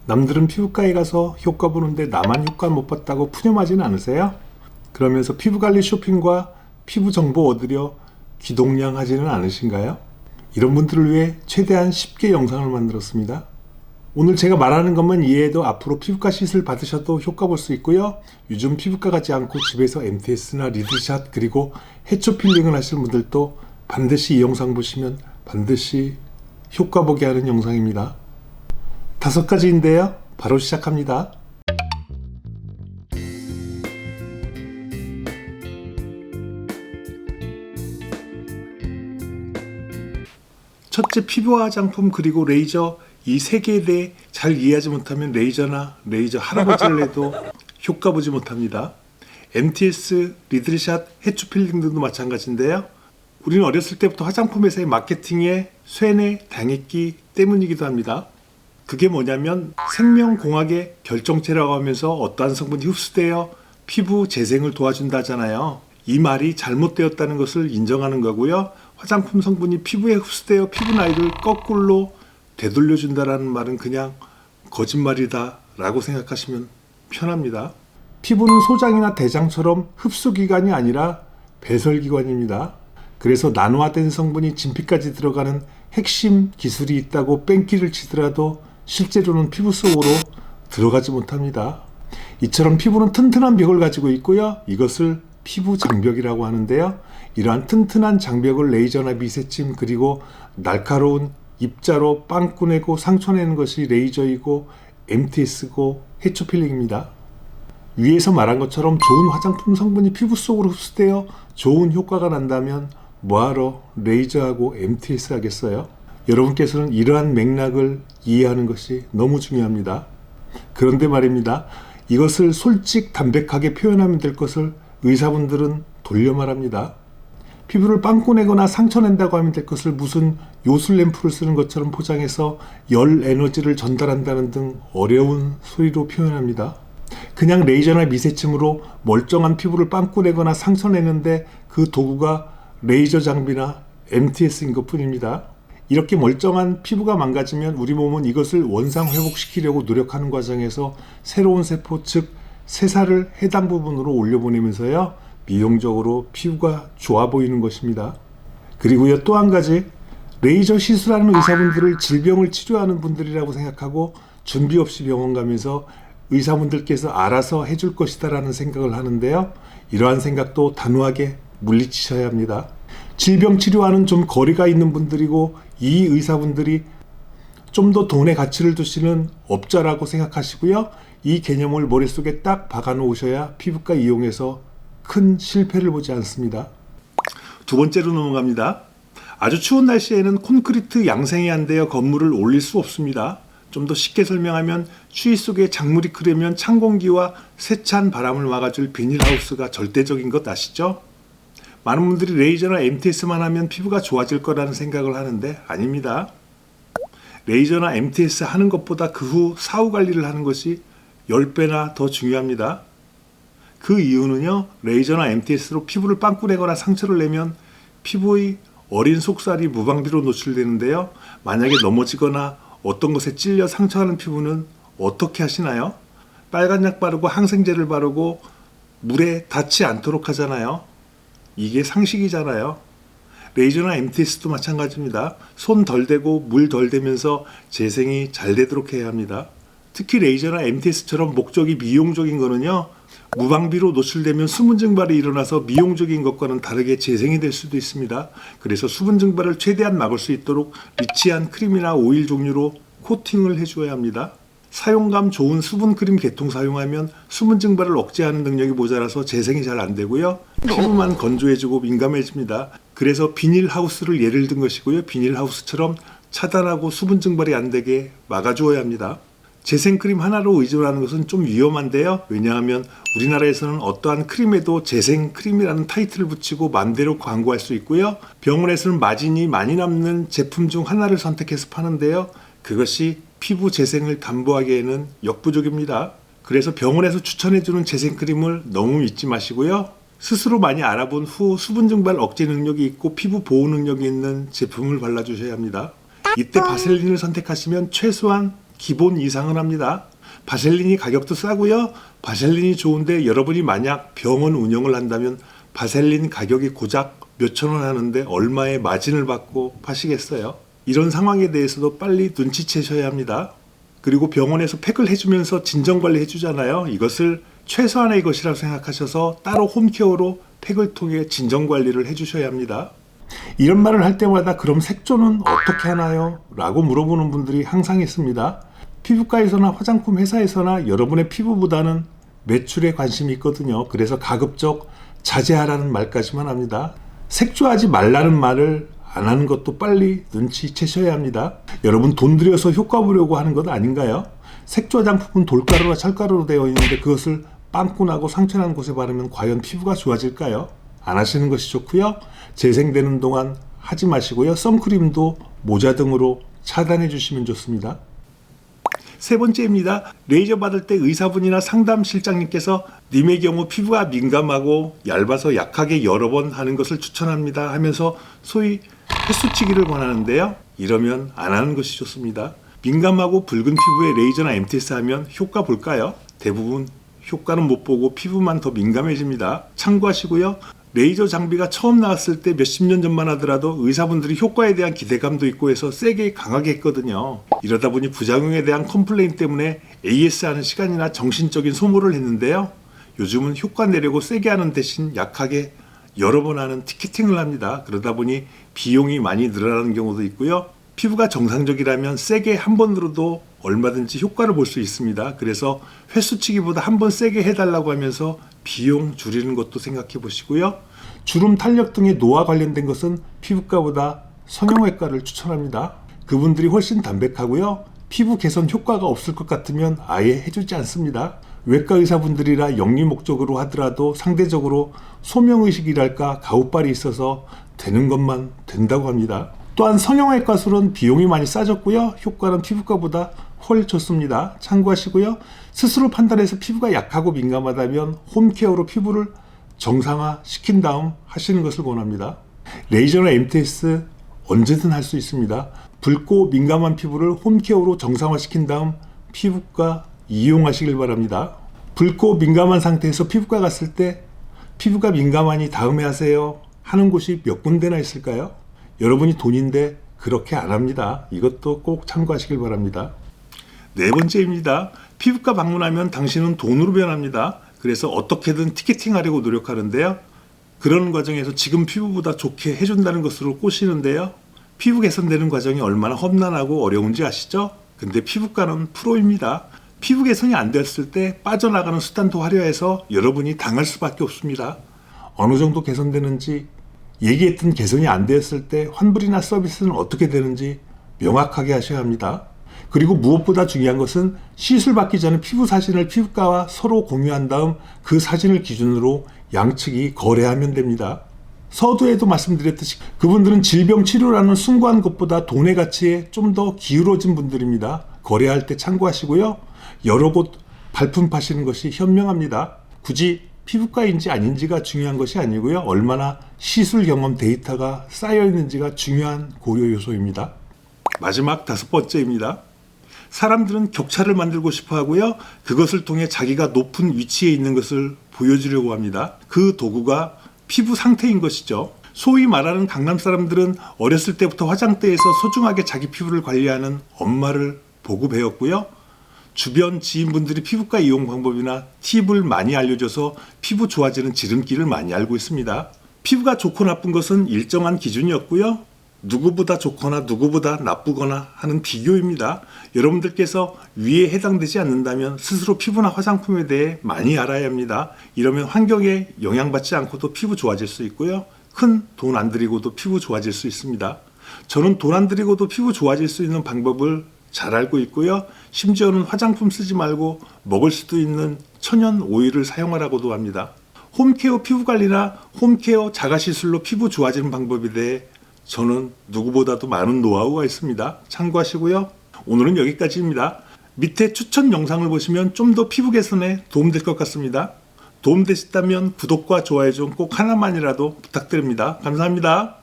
남들은 피부과에 가서 효과 보는데 나만 효과 못 봤다고 푸념하진 않으세요? 그러면서 피부관리 쇼핑과 피부 정보 얻으려 기동량 하지는 않으신가요? 이런 분들을 위해 최대한 쉽게 영상을 만들었습니다. 오늘 제가 말하는 것만 이해해도 앞으로 피부과 시술 받으셔도 효과 볼 수 있고요. 요즘 피부과 가지 않고 집에서 MTS나 리드샷 그리고 해초 필링을 하시는 분들도 반드시 이 영상 보시면 반드시 효과 보게 하는 영상입니다. 5가지인데요. 바로 시작합니다. 첫째, 피부 화장품 그리고 레이저 이 3개에 대해 잘 이해하지 못하면 레이저나 레이저 할아버지를 해도 효과 보지 못합니다. MTS, 리드샷, 해초 필링 등도 마찬가지인데요. 우리는 어렸을 때부터 화장품 회사의 마케팅에 쇠뇌, 당했기 때문이기도 합니다. 그게 뭐냐면 생명공학의 결정체라고 하면서 어떠한 성분이 흡수되어 피부 재생을 도와준다잖아요. 이 말이 잘못되었다는 것을 인정하는 거고요. 화장품 성분이 피부에 흡수되어 피부 나이를 거꾸로 되돌려준다라는 말은 그냥 거짓말이다 라고 생각하시면 편합니다. 피부는 소장이나 대장처럼 흡수기관이 아니라 배설기관입니다. 그래서 나노화된 성분이 진피까지 들어가는 핵심 기술이 있다고 뺑기를 치더라도 실제로는 피부 속으로 들어가지 못합니다. 이처럼 피부는 튼튼한 벽을 가지고 있고요. 이것을 피부 장벽이라고 하는데요. 이러한 튼튼한 장벽을 레이저나 미세침 그리고 날카로운 입자로 빵꾸내고 상처내는 것이 레이저이고 MTS고 해초 필링입니다. 위에서 말한 것처럼 좋은 화장품 성분이 피부 속으로 흡수되어 좋은 효과가 난다면 뭐하러 레이저하고 MTS 하겠어요? 여러분께서는 이러한 맥락을 이해하는 것이 너무 중요합니다. 그런데 말입니다. 이것을 솔직 담백하게 표현하면 될 것을 의사분들은 돌려 말합니다. 피부를 빵꾸내거나 상처낸다고 하면 될 것을 무슨 요술램프를 쓰는 것처럼 포장해서 열 에너지를 전달한다는 등 어려운 소리로 표현합니다. 그냥 레이저나 미세침으로 멀쩡한 피부를 빵꾸내거나 상처내는데 그 도구가 레이저 장비나 MTS인 것 뿐입니다. 이렇게 멀쩡한 피부가 망가지면 우리 몸은 이것을 원상 회복시키려고 노력하는 과정에서 새로운 세포 즉 새살을 해당 부분으로 올려보내면서요 미용적으로 피부가 좋아 보이는 것입니다. 그리고요 또 한 가지, 레이저 시술하는 의사분들을 질병을 치료하는 분들이라고 생각하고 준비 없이 병원 가면서 의사분들께서 알아서 해줄 것이다 라는 생각을 하는데요. 이러한 생각도 단호하게 물리치셔야 합니다. 질병 치료와는 좀 거리가 있는 분들이고 이 의사분들이 좀 더 돈의 가치를 두시는 업자라고 생각하시고요. 이 개념을 머릿속에 딱 박아 놓으셔야 피부과 이용해서 큰 실패를 보지 않습니다. 두 번째로 넘어갑니다. 아주 추운 날씨에는 콘크리트 양생이 안 되어 건물을 올릴 수 없습니다. 좀 더 쉽게 설명하면 추위 속에 작물이 크려면 찬 공기와 세찬 바람을 막아줄 비닐하우스가 절대적인 것 아시죠? 많은 분들이 레이저나 MTS만 하면 피부가 좋아질 거라는 생각을 하는데 아닙니다. 레이저나 MTS 하는 것보다 그 후 사후 관리를 하는 것이 10배나 더 중요합니다. 그 이유는요. 레이저나 MTS로 피부를 빵꾸내거나 상처를 내면 피부의 어린 속살이 무방비로 노출되는데요. 만약에 넘어지거나 어떤 것에 찔려 상처하는 피부는 어떻게 하시나요? 빨간 약 바르고 항생제를 바르고 물에 닿지 않도록 하잖아요. 이게 상식이잖아요. 레이저나 MTS도 마찬가지입니다. 손 덜 대고 물 덜 대면서 재생이 잘 되도록 해야 합니다. 특히 레이저나 MTS처럼 목적이 미용적인 거는요. 무방비로 노출되면 수분 증발이 일어나서 미용적인 것과는 다르게 재생이 될 수도 있습니다. 그래서 수분 증발을 최대한 막을 수 있도록 리치한 크림이나 오일 종류로 코팅을 해줘야 합니다. 사용감 좋은 수분 크림 계통 사용하면 수분 증발을 억제하는 능력이 모자라서 재생이 잘 안 되고요. 피부만 건조해지고 민감해집니다. 그래서 비닐하우스를 예를 든 것이고요. 비닐하우스처럼 차단하고 수분 증발이 안 되게 막아주어야 합니다. 재생크림 하나로 의존하는 것은 좀 위험한데요. 왜냐하면 우리나라에서는 어떠한 크림에도 재생크림이라는 타이틀을 붙이고 맘대로 광고할 수 있고요. 병원에서는 마진이 많이 남는 제품 중 하나를 선택해서 파는데요. 그것이 피부 재생을 담보하기에는 역부족입니다. 그래서 병원에서 추천해주는 재생크림을 너무 믿지 마시고요. 스스로 많이 알아본 후 수분 증발 억제 능력이 있고 피부 보호 능력이 있는 제품을 발라주셔야 합니다. 이때 바셀린을 선택하시면 최소한 기본 이상은 합니다. 바셀린이 가격도 싸고요. 바셀린이 좋은데 여러분이 만약 병원 운영을 한다면 바셀린 가격이 고작 몇천 원 하는데 얼마의 마진을 받고 파시겠어요? 이런 상황에 대해서도 빨리 눈치채셔야 합니다. 그리고 병원에서 팩을 해주면서 진정관리 해주잖아요. 이것을 최소한의 것이라고 생각하셔서 따로 홈케어로 팩을 통해 진정관리를 해주셔야 합니다. 이런 말을 할 때마다 그럼 색조는 어떻게 하나요? 라고 물어보는 분들이 항상 있습니다. 피부과에서나 화장품 회사에서나 여러분의 피부보다는 매출에 관심이 있거든요. 그래서 가급적 자제하라는 말까지만 합니다. 색조하지 말라는 말을 안 하는 것도 빨리 눈치채셔야 합니다. 여러분 돈 들여서 효과 보려고 하는 것 아닌가요? 색조 화장품은 돌가루나 철가루로 되어 있는데 그것을 빵꾸나고 상처난 곳에 바르면 과연 피부가 좋아질까요? 안 하시는 것이 좋고요. 재생되는 동안 하지 마시고요. 선크림도 모자 등으로 차단해 주시면 좋습니다. 세 번째입니다. 레이저 받을 때 의사분이나 상담 실장님께서 님의 경우 피부가 민감하고 얇아서 약하게 여러 번 하는 것을 추천합니다 하면서 소위 횟수치기를 권하는데요. 이러면 안 하는 것이 좋습니다. 민감하고 붉은 피부에 레이저나 MTS 하면 효과 볼까요? 대부분 효과는 못 보고 피부만 더 민감해집니다. 참고하시고요. 레이저 장비가 처음 나왔을 때 몇십 년 전만 하더라도 의사분들이 효과에 대한 기대감도 있고 해서 세게 강하게 했거든요. 이러다 보니 부작용에 대한 컴플레인 때문에 AS 하는 시간이나 정신적인 소모를 했는데요. 요즘은 효과 내려고 세게 하는 대신 약하게 여러 번 하는 티켓팅을 합니다. 그러다 보니 비용이 많이 늘어나는 경우도 있고요. 피부가 정상적이라면 세게 한 번으로도 얼마든지 효과를 볼 수 있습니다. 그래서 횟수치기보다 한 번 세게 해달라고 하면서 비용 줄이는 것도 생각해 보시고요. 주름 탄력 등의 노화 관련된 것은 피부과보다 성형외과를 추천합니다. 그분들이 훨씬 담백하고요. 피부 개선 효과가 없을 것 같으면 아예 해주지 않습니다. 외과 의사분들이라 영리 목적으로 하더라도 상대적으로 소명의식이랄까 가웃발이 있어서 되는 것만 된다고 합니다. 또한 성형외과 술은 비용이 많이 싸졌고요. 효과는 피부과보다 훨 좋습니다. 참고하시고요. 스스로 판단해서 피부가 약하고 민감하다면 홈케어로 피부를 정상화 시킨 다음 하시는 것을 권합니다. 레이저나 MTS 언제든 할 수 있습니다. 붉고 민감한 피부를 홈케어로 정상화 시킨 다음 피부과 이용하시길 바랍니다. 붉고 민감한 상태에서 피부과 갔을 때 피부가 민감하니 다음에 하세요 하는 곳이 몇 군데나 있을까요? 여러분이 돈인데 그렇게 안 합니다. 이것도 꼭 참고하시길 바랍니다. 네 번째입니다. 피부과 방문하면 당신은 돈으로 변합니다. 그래서 어떻게든 티켓팅하려고 노력하는데요. 그런 과정에서 지금 피부보다 좋게 해준다는 것으로 꼬시는데요. 피부 개선되는 과정이 얼마나 험난하고 어려운지 아시죠? 근데 피부과는 프로입니다. 피부 개선이 안 됐을 때 빠져나가는 수단도 화려해서 여러분이 당할 수밖에 없습니다. 어느 정도 개선되는지, 얘기했던 개선이 안 되었을 때 환불이나 서비스는 어떻게 되는지 명확하게 하셔야 합니다. 그리고 무엇보다 중요한 것은 시술 받기 전에 피부 사진을 피부과와 서로 공유한 다음 그 사진을 기준으로 양측이 거래하면 됩니다. 서두에도 말씀드렸듯이 그분들은 질병 치료라는 숭고한 것보다 돈의 가치에 좀 더 기울어진 분들입니다. 거래할 때 참고하시고요. 여러 곳 발품 파시는 것이 현명합니다. 굳이 피부과인지 아닌지가 중요한 것이 아니고요. 얼마나 시술 경험 데이터가 쌓여 있는지가 중요한 고려 요소입니다. 마지막 다섯 번째입니다. 사람들은 격차를 만들고 싶어 하고요. 그것을 통해 자기가 높은 위치에 있는 것을 보여주려고 합니다. 그 도구가 피부 상태인 것이죠. 소위 말하는 강남 사람들은 어렸을 때부터 화장대에서 소중하게 자기 피부를 관리하는 엄마를 보고 배웠고요. 주변 지인분들이 피부과 이용 방법이나 팁을 많이 알려줘서 피부 좋아지는 지름길을 많이 알고 있습니다. 피부가 좋고 나쁜 것은 일정한 기준이었고요. 누구보다 좋거나 누구보다 나쁘거나 하는 비교입니다. 여러분들께서 위에 해당되지 않는다면 스스로 피부나 화장품에 대해 많이 알아야 합니다. 이러면 환경에 영향받지 않고도 피부 좋아질 수 있고요. 큰 돈 안 들이고도 피부 좋아질 수 있습니다. 저는 돈 안 들이고도 피부 좋아질 수 있는 방법을 잘 알고 있고요. 심지어는 화장품 쓰지 말고 먹을 수도 있는 천연 오일을 사용하라고도 합니다. 홈케어 피부관리나 홈케어 자가시술로 피부 좋아지는 방법에 대해 저는 누구보다도 많은 노하우가 있습니다. 참고하시고요. 오늘은 여기까지입니다. 밑에 추천 영상을 보시면 좀 더 피부 개선에 도움될 것 같습니다. 도움되셨다면 구독과 좋아요 좀 꼭 하나만이라도 부탁드립니다. 감사합니다.